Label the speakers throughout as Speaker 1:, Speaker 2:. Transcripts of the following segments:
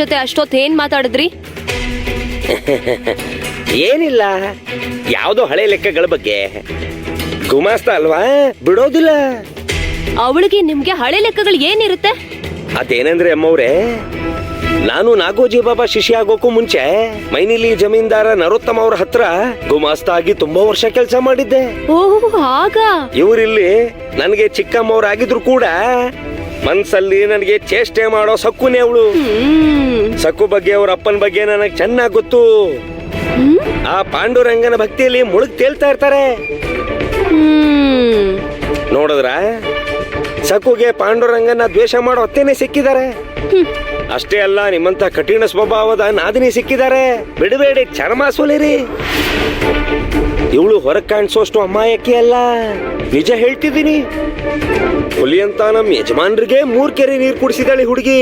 Speaker 1: ಜೊತೆ ಅಷ್ಟೊತ್ತೇನ್ ಮಾತಾಡಿದ್ರಿ?
Speaker 2: ಏನಿಲ್ಲ, ಯಾವ್ದೋ ಹಳೆ ಲೆಕ್ಕಗಳ ಬಗ್ಗೆ. ಗುಮಾಸ್ತ ಅಲ್ವಾ, ಬಿಡೋದಿಲ್ಲ.
Speaker 1: ಅವಳಿಗೆ ನಿಮ್ಗೆ ಹಳೆ ಲೆಕ್ಕಗಳು ಏನಿರುತ್ತೆ?
Speaker 2: ಅದೇನಂದ್ರೆ ಅಮ್ಮವ್ರೆ, ನಾನು ನಾಗೋಜಿ ಬಾಬಾ ಶಿಷ್ಯ ಆಗೋಕ್ಕೂ ಮುಂಚೆ ಮೈನಿಲಿ ಜಮೀನ್ದಾರ ನರೋತ್ತಮ ಅವ್ರ ಹತ್ರ ಗುಮಾಸ್ತ ಆಗಿ ತುಂಬಾ ವರ್ಷ ಕೆಲಸ ಮಾಡಿದ್ದೆ.
Speaker 1: ಓಹ್, ಆಗ
Speaker 2: ಇವರಿಲ್ಲಿ ನನಗೆ ಚಿಕ್ಕಮ್ಮವ್ರಾಗಿದ್ರು ಕೂಡ ಮನ್ಸಲ್ಲಿ ನನಗೆ ಚೇಷ್ಟೆ ಮಾಡೋ ಸಕ್ಕುನೇ ಅವಳು. ಸಕ್ಕು ಬಗ್ಗೆ ಅವ್ರ ಅಪ್ಪನ ಬಗ್ಗೆ ನನಗೆ ಚೆನ್ನಾಗ್ ಗೊತ್ತು. ಆ ಪಾಂಡುರಂಗನ ಭಕ್ತಿಯಲ್ಲಿ ಮುಳುಗ್ ತೇಲ್ತಾ ಇರ್ತಾರೆ. ನೋಡಿದ್ರ, ಸಕ್ಕುಗೆ ಪಾಂಡುರಂಗನ ದ್ವೇಷ ಮಾಡೋ ಅತ್ತೇನೆ ಸಿಕ್ಕಿದ್ದಾರೆ. ಅಷ್ಟೇ ಅಲ್ಲ, ನಿಮ್ಮಂತ ಕಠಿಣ ಸ್ವಭಾವದ ನಾದಿನಿ ಸಿಕ್ಕಿದ್ದಾರೆ. ಬಿಡಬೇಡಿ, ಚರ್ಮ ಸೋಲಿರಿ. ಇವಳು ಹೊರಗ್ ಕಾಣಿಸೋಷ್ಟು ಅಮ್ಮಾಯಕ್ಕೆ ಅಲ್ಲ, ನಿಜ ಹೇಳ್ತಿದ್ದೀನಿ. ಹುಲಿ ಅಂತ ನಮ್ ಯಜಮಾನ್ರಿಗೆ 3 ಕೆರೆ ನೀರು ಕುಡಿಸಿದಾಳೆ ಹುಡುಗಿ.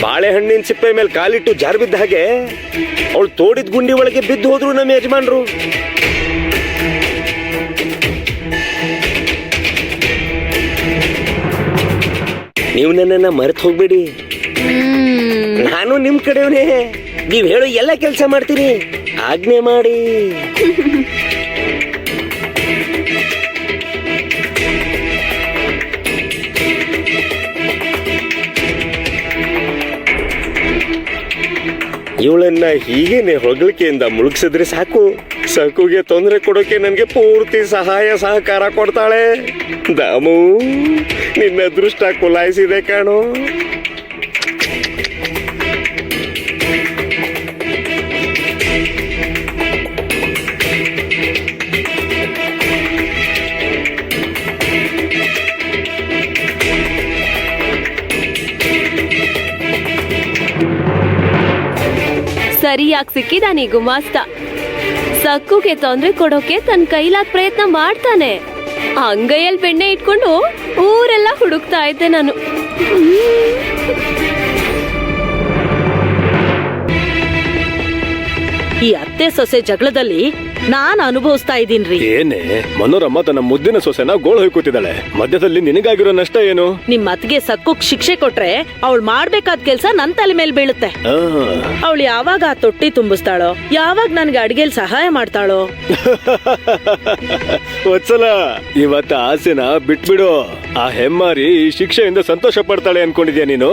Speaker 2: ಬಾಳೆಹಣ್ಣಿನ ಸಿಪ್ಪೆ ಮೇಲೆ ಕಾಲಿಟ್ಟು ಜಾರ್ ಬಿದ್ದ ಹಾಗೆ ಅವಳು ತೋಡಿದ ಗುಂಡಿ ಒಳಗೆ ಬಿದ್ದು ಹೋದ್ರು ನಮ್ಮ ಯಜಮಾನ್ರು. ನೀವು ನನ್ನನ್ನ ಮರೆತು ಹೋಗ್ಬೇಡಿ. ನಾನು ನಿಮ್ ಕಡೆಯವನೇ. ನೀವ್ ಹೇಳೋ ಎಲ್ಲ ಕೆಲಸ ಮಾಡ್ತೀನಿ, ಆಜ್ಞೆ ಮಾಡಿ. ಇವಳನ್ನ ಹೀಗೇನೆ ಹೊಗಳಿಕೆಯಿಂದ ಮುಳುಗಿಸಿದ್ರೆ ಸಾಕು. ಸಕ್ಕುಗೆ ತೊಂದರೆ ಕೊಡೋಕೆ ನನಗೆ ಪೂರ್ತಿ ಸಹಾಯ ಸಹಕಾರ ಕೊಡ್ತಾಳೆ. ದಾಮು, ನಿನ್ನ ಅದೃಷ್ಟ ಕುಲಾಯಿಸಿದೆ ಕಾಣೋ.
Speaker 1: ಸರಿಯಾಗಿ ಸಿಕ್ಕಿದಾನೆ ಗುಮಾಸ್ತ. ಸಕ್ಕುಗೆ ತೊಂದ್ರೆ ಕೊಡೋಕೆ ತನ್ನ ಕೈಲಾದ ಪ್ರಯತ್ನ ಮಾಡ್ತಾನೆ. ಅಂಗೈಯಲ್ಲಿ ಬೆಣ್ಣೆ ಇಟ್ಕೊಂಡು ಊರೆಲ್ಲ ಹುಡುಕ್ತಾ ಇದ್ದೆ ನಾನು.
Speaker 3: ಈ ಅತ್ತೆ ಸೊಸೆ ಜಗಳದಲ್ಲಿ ನಾನ್ ಅನುಭವಿಸ್ತಾ ಇದ್ದೀನ್ರಿ.
Speaker 4: ಏನೇ ಮನೋರಮ್ಮ ತನ್ನ ಮುದ್ದಿನ ಸೊಸೆನ ಗೋಳು ಹೊಯ್ಕೂತಿದ್ದಾಳೆ. ಮಧ್ಯದಲ್ಲಿ ನಿನಗಾಗಿರೋ ನಷ್ಟ ಏನು?
Speaker 3: ನಿಮ್ ಅತ್ತಿಗೆ ಸಕ್ಕುಕ್ ಶಿಕ್ಷೆ ಕೊಟ್ರೆ ಅವಳು ಮಾಡ್ಬೇಕಾದ ಕೆಲ್ಸ ನನ್ ತಲೆ ಮೇಲೆ ಬೀಳುತ್ತೆ. ಅವಳು ಯಾವಾಗ ಆ ತೊಟ್ಟಿ ತುಂಬಿಸ್ತಾಳೋ, ಯಾವಾಗ ನನ್ಗೆ ಅಡ್ಗೆಲ್ ಸಹಾಯ ಮಾಡ್ತಾಳೋ.
Speaker 4: ವತ್ಸಲ, ಇವತ್ತ ಆಸೆನ ಬಿಟ್ಬಿಡು. ಆ ಹೆಮ್ಮಾರಿ ಈ ಶಿಕ್ಷೆಯಿಂದ ಸಂತೋಷ ಪಡ್ತಾಳೆ ಅನ್ಕೊಂಡಿದ್ಯಾ ನೀನು?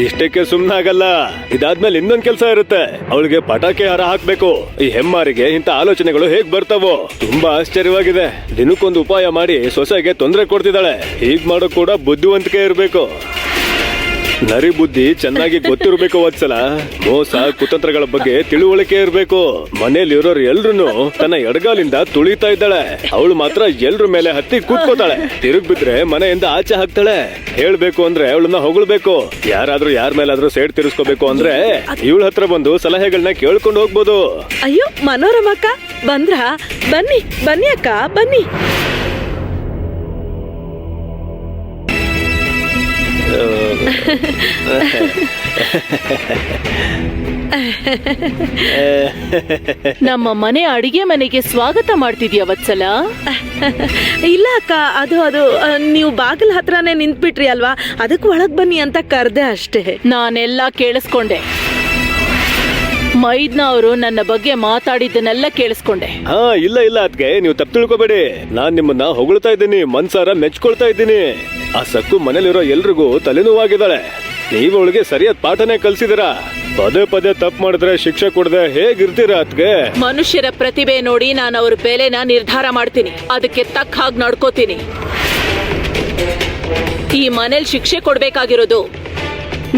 Speaker 4: ಇಷ್ಟಕ್ಕೆ ಸುಮ್ನಾಗಲ್ಲ. ಇದಾದ್ಮೇಲೆ ಇನ್ನೊಂದ್ ಕೆಲ್ಸ ಇರುತ್ತೆ. ಅವಳಿಗೆ ಪಟಾಕಿ ಹಾರ ಹಾಕ್ಬೇಕು. ಈ ಹೆಮ್ಮಾರಿಗೆ ಇಂತ ಆಲೋಚನೆಗಳು ಹೇಗ್ ಬರ್ತಾವೋ ತುಂಬಾ ಆಶ್ಚರ್ಯವಾಗಿದೆ. ದಿನಕ್ಕೊಂದು ಉಪಾಯ ಮಾಡಿ ಸೊಸೆಗೆ ತೊಂದರೆ ಕೊಡ್ತಿದ್ದಾಳೆ. ಹೀಗ್ ಮಾಡೋ ಕೂಡ ಬುದ್ಧಿವಂತಿಕೆ ಇರ್ಬೇಕು. ನರಿ ಬುದ್ಧಿ ಚೆನ್ನಾಗಿ ಗೊತ್ತಿರ್ಬೇಕು ವತ್ಸಲ. ಮೋಸ ಕುತಂತ್ರಗಳ ಬಗ್ಗೆ ತಿಳುವಳಿಕೆ ಇರ್ಬೇಕು. ಮನೇಲಿ ಇರೋರು ಎಲ್ರು ತನ್ನ ಎಡಗಾಲಿಂದ ತುಳಿತಾ ಇದ್ದಾಳೆ. ಅವಳು ಮಾತ್ರ ಎಲ್ರ ಮೇಲೆ ಹತ್ತಿ ಕೂತ್ಕೋತಾಳೆ. ತಿರುಗ್ ಬಿದ್ರೆ ಮನೆಯಿಂದ ಆಚೆ ಹಾಕ್ತಾಳೆ. ಹೇಳ್ಬೇಕು ಅಂದ್ರೆ ಅವಳನ್ನ ಹೊಗಳ್ಬೇಕು. ಯಾರಾದ್ರೂ ಯಾರ ಮೇಲಾದ್ರೂ ಸೇಡ್ ತಿರ್ಸ್ಕೋಬೇಕು ಅಂದ್ರೆ ಇವಳ ಹತ್ರ ಬಂದು ಸಲಹೆಗಳನ್ನ ಕೇಳ್ಕೊಂಡು ಹೋಗ್ಬೋದು.
Speaker 3: ಅಯ್ಯೋ ಮನೋರಮಕ್ಕ ಬಂದ್ರ? ಬನ್ನಿ ಬನ್ನಿ ಅಕ್ಕ ಬನ್ನಿ.
Speaker 5: ನಮ್ಮ ಮನೆ ಅಡಿಗೆ ಮನೆಗೆ ಸ್ವಾಗತ ಮಾಡ್ತಿದ್ಯಾ ವತ್ಸಲ?
Speaker 3: ಇಲ್ಲ ಅಕ್ಕ, ಅದು ನೀವು ಬಾಗಿಲ ಹತ್ರನೇ ನಿಂತ್ಬಿಟ್ರಿ ಅಲ್ವಾ, ಅದಕ್ಕೆ ಒಳಗ್ ಬನ್ನಿ ಅಂತ ಕರ್ದೆ ಅಷ್ಟೇ.
Speaker 5: ನಾನೆಲ್ಲ ಕೇಳಿಸ್ಕೊಂಡೆ. ಮೈದ್ನ ಅವರು ನನ್ನ ಬಗ್ಗೆ ಮಾತಾಡಿದ್ದನ್ನೆಲ್ಲ ಕೇಳಿಸ್ಕೊಂಡೆ.
Speaker 4: ಇಲ್ಲ ಅದ್ಕೆ ನೀವು ತಪ್ಪು ತಿಳ್ಕೊಬೇಡಿ. ನಾನ್ ನಿಮ್ಮನ್ನ ಹೊಗಳ್ತಾ ಇದ್ದೀನಿ, ಮನ್ಸಾರ ಮೆಚ್ಕೊಳ್ತಾ ಇದ್ದೀನಿ. ಆ ಸಕ್ಕು ಮನೇಲಿರೋ ಎಲ್ರಿಗೂ ತಲೆನೋವಾಗಿದ್ದಾಳೆ. ನೀವು ಅವಳಿಗೆ ಸರಿಯಾದ ಪಾಠನೇ ಕಲ್ಸಿದಿರಾ. ಪದೇ ಪದೇ ತಪ್ಪು ಮಾಡಿದ್ರೆ ಶಿಕ್ಷೆ ಕೊಡದೆ ಹೇಗಿರ್ತೀರಾ ಅದ್ಕೆ?
Speaker 5: ಮನುಷ್ಯರ ಪ್ರತಿಭೆ ನೋಡಿ ನಾನು ಅವ್ರ ಬೆಲೆನ ನಿರ್ಧಾರ ಮಾಡ್ತೀನಿ. ಅದಕ್ಕೆ ತಕ್ಕ ಹಾಗೆ ನಡ್ಕೋತೀನಿ. ಈ ಮನೇಲಿ ಶಿಕ್ಷೆ ಕೊಡ್ಬೇಕಾಗಿರೋದು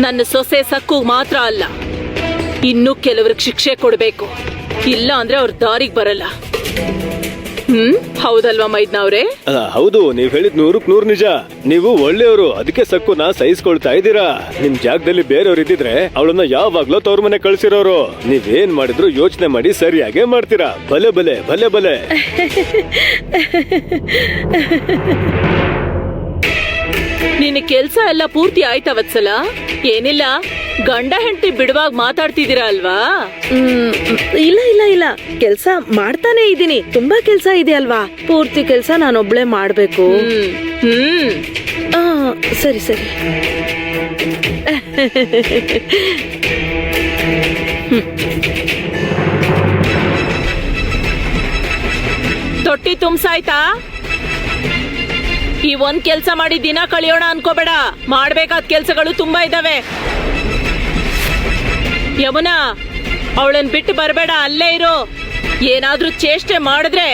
Speaker 5: ನನ್ನ ಸೊಸೆ ಸಕ್ಕು ಮಾತ್ರ ಅಲ್ಲ, ಇನ್ನೂ ಕೆಲವ್ರಿಗೆ ಶಿಕ್ಷೆ ಕೊಡ್ಬೇಕು. ಇಲ್ಲ ಅಂದ್ರೆ ಅವ್ರ ದಾರಿಗೆ ಬರಲ್ಲ. ಹೌದಲ್ವಾ ಮೈದ್ನವ್ರೆ?
Speaker 4: ಹೌದು, ನೀವ್ ಹೇಳಿದ್ 100ಕ್ಕೆ 100 ನಿಜ. ನೀವು ಒಳ್ಳೆಯವರು, ಅದಕ್ಕೆ ಸಕ್ಕುನ ಸಹಿಸ್ಕೊಳ್ತಾ ಇದ್ದೀರಾ. ನಿಮ್ ಜಾಗದಲ್ಲಿ ಬೇರೆಯವ್ರು ಇದ್ದಿದ್ರೆ ಅವಳನ್ನ ಯಾವಾಗ್ಲೂ ತವ್ರ ಮನೆ ಕಳ್ಸಿರೋರು. ನೀವೇನ್ ಮಾಡಿದ್ರು ಯೋಚನೆ ಮಾಡಿ ಸರಿಯಾಗೇ ಮಾಡ್ತೀರಾ. ಬಲೆ ಬಲೆ ಬಲೆ ಬಲೆ.
Speaker 5: ನಿನ್ನ ಕೆಲ್ಸ ಎಲ್ಲ ಪೂರ್ತಿ ಆಯ್ತಾ ವತ್ಸಲ? ಏನಿಲ್ಲ, ಗಂಡ ಹೆಂಡತಿ ಬಿಡುವಾಗ ಮಾತಾಡ್ತಿದ್ದೀರಾ ಅಲ್ವಾ?
Speaker 3: ಇಲ್ಲ ಇಲ್ಲ ಇಲ್ಲ, ಕೆಲ್ಸ ಮಾಡ್ತಾನೆ ಇದ್ದೀನಿ. ತುಂಬಾ ಕೆಲ್ಸ ಇದೆ ಅಲ್ವಾ, ಪೂರ್ತಿ ಕೆಲ್ಸ ನಾನೊಬ್ಳೆ ಮಾಡ್ಬೇಕು.
Speaker 5: ಹ್ಮ್
Speaker 3: ಆ, ಸರಿ ಸರಿ.
Speaker 5: ತೊಟ್ಟಿ ತುಂಬ್ಸಾಯ್ತಾ? ಈ ಒಂದ್ ಕೆಲ್ಸ ಮಾಡಿ ದಿನ ಕಳಿಯೋಣ ಅನ್ಕೋಬೇಡ. ಮಾಡ್ಬೇಕಾದ ಕೆಲ್ಸಗಳು ತುಂಬಾ ಇದಾವೆ. ಯಮುನಾ, ಅವಳನ್ ಬಿಟ್ಟು ಬರ್ಬೇಡ, ಅಲ್ಲೇ ಇರು. ಏನಾದ್ರೂ ಚೇಷ್ಟೆ ಮಾಡಿದ್ರೆ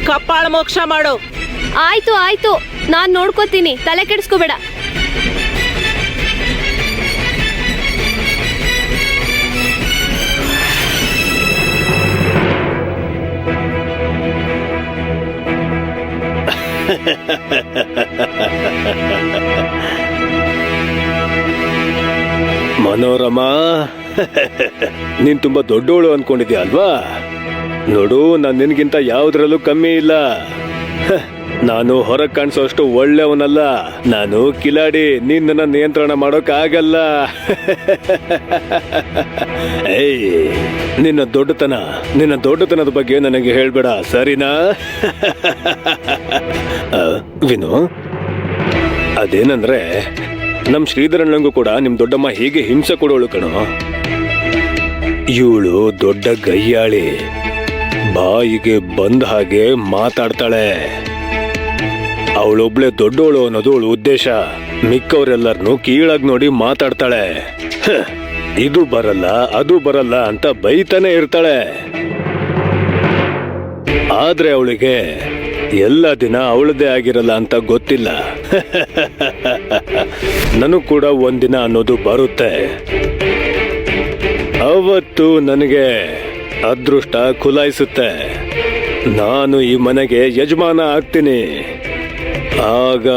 Speaker 5: ಕಪ್ಪಾಳ ಮೋಕ್ಷ ಮಾಡು.
Speaker 1: ಆಯ್ತು ಆಯ್ತು, ನಾನ್ ನೋಡ್ಕೋತೀನಿ, ತಲೆ ಕೆಡಿಸ್ಕೋಬೇಡ.
Speaker 4: ಮನೋರಮಾ, ನೀನ್ ತುಂಬಾ ದೊಡ್ಡೋಳು ಅನ್ಕೊಂಡಿದ್ಯಾ ಅಲ್ವಾ? ನೋಡು, ನಾನ್ ನಿನ್ಗಿಂತ ಯಾವ್ದ್ರಲ್ಲೂ ಕಮ್ಮಿ ಇಲ್ಲ. ನಾನು ಹೊರಗ್ ಕಾಣಿಸೋಷ್ಟು ಒಳ್ಳೆಯವನಲ್ಲ. ನಾನು ಕಿಲಾಡಿ, ನಿನ್ನ ನಿಯಂತ್ರಣ ಮಾಡೋಕ್ ಆಗಲ್ಲ. ಏಯ್, ನಿನ್ನ ದೊಡ್ಡತನದ ಬಗ್ಗೆ ನನಗೆ ಹೇಳ್ಬೇಡ, ಸರಿನಾ? ವಿನು, ಅದೇನಂದ್ರೆ ನಮ್ ಶ್ರೀಧರಣ್ಣಂಗೂ ಕೂಡ ನಿಮ್ ದೊಡ್ಡಮ್ಮ ಹೀಗೆ ಹಿಂಸೆ ಕೊಡೋಳು ಕಣೋ. ಇವಳು ದೊಡ್ಡ ಗಯ್ಯಾಳಿ, ಬಾಯಿಗೆ ಬಂದ ಹಾಗೆ ಮಾತಾಡ್ತಾಳೆ. ಅವಳೊಬ್ಳೆ ದೊಡ್ಡೋಳು ಅನ್ನೋದು ಅವಳ ಉದ್ದೇಶ. ಮಿಕ್ಕವರೆಲ್ಲರನ್ನು ಕೀಳಾಗಿ ನೋಡಿ ಮಾತಾಡ್ತಾಳೆ. ಇದು ಬರಲ್ಲ ಅದು ಬರಲ್ಲ ಅಂತ ಬೈತಾನೆ ಇರ್ತಾಳೆ. ಆದ್ರೆ ಅವಳಿಗೆ ಎಲ್ಲ ದಿನ ಅವಳದೇ ಆಗಿರಲ್ಲ ಅಂತ ಗೊತ್ತಿಲ್ಲ. ನನಗೂ ಕೂಡ ಒಂದಿನ ಅನ್ನೋದು ಬರುತ್ತೆ. ಅವತ್ತು ನನಗೆ ಅದೃಷ್ಟ ಖುಲಾಯಿಸುತ್ತೆ. ನಾನು ಈ ಮನೆಗೆ ಯಜಮಾನ ಆಗ್ತೀನಿ. ಆಗ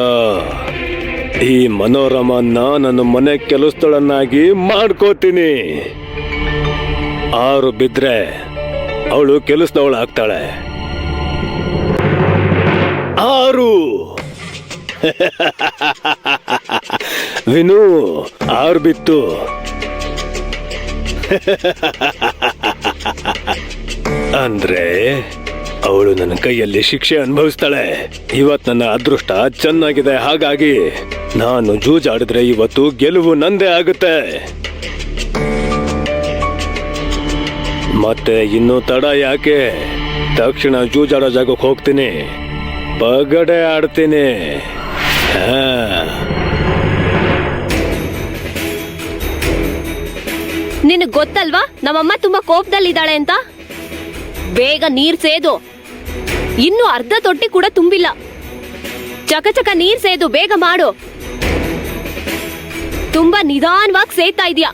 Speaker 4: ಈ ಮನೋರಮನ್ನ ನನ್ನ ಮನೆ ಕೆಲಸದೊಳನ್ನಾಗಿ ಮಾಡ್ಕೋತೀನಿ. 6 ಬಿದ್ರೆ ಅವಳು ಕೆಲಸದವಳು ಆಗ್ತಾಳೆ. 6 ವಿನು, 6 ಬಿತ್ತು. ಅಂದ್ರೆ ಅವಳು ನನ್ನ ಕೈಯಲ್ಲಿ ಶಿಕ್ಷೆ ಅನುಭವಿಸ್ತಾಳೆ. ಇವತ್ ನನ್ನ ಅದೃಷ್ಟ ಚೆನ್ನಾಗಿದೆ, ಹಾಗಾಗಿ ನಾನು ಜೂಜಾಡಿದ್ರೆ ಇವತ್ತು ಗೆಲುವು ನಂದೇ ಆಗುತ್ತೆ. ಮತ್ತೆ ಇನ್ನು ತಡ ಯಾಕೆ? ತಕ್ಷಣ ಜೂಜಾಡೋ ಜಾಗಕ್ಕೆ ಹೋಗ್ತೀನಿ, ಪಗಡೆ ಆಡ್ತೀನಿ.
Speaker 1: ನಿನಗ್ ಗೊತ್ತಲ್ವಾ ನಮ್ಮಮ್ಮ ತುಂಬಾ ಕೋಪದಲ್ಲಿದ್ದಾಳೆ ಅಂತ? ಬೇಗ ನೀರ್ ಸೇದು. ಇನ್ನು ಅರ್ಧ ತೊಟ್ಟಿ ಕೂಡ ತುಂಬಿಲ್ಲ. ಚಕ ನೀರ್ ಸೇದು, ಬೇಗ ಮಾಡು. ತುಂಬಾ ನಿಧಾನವಾಗಿ ಸೇತಾ ಇದೀಯಾ.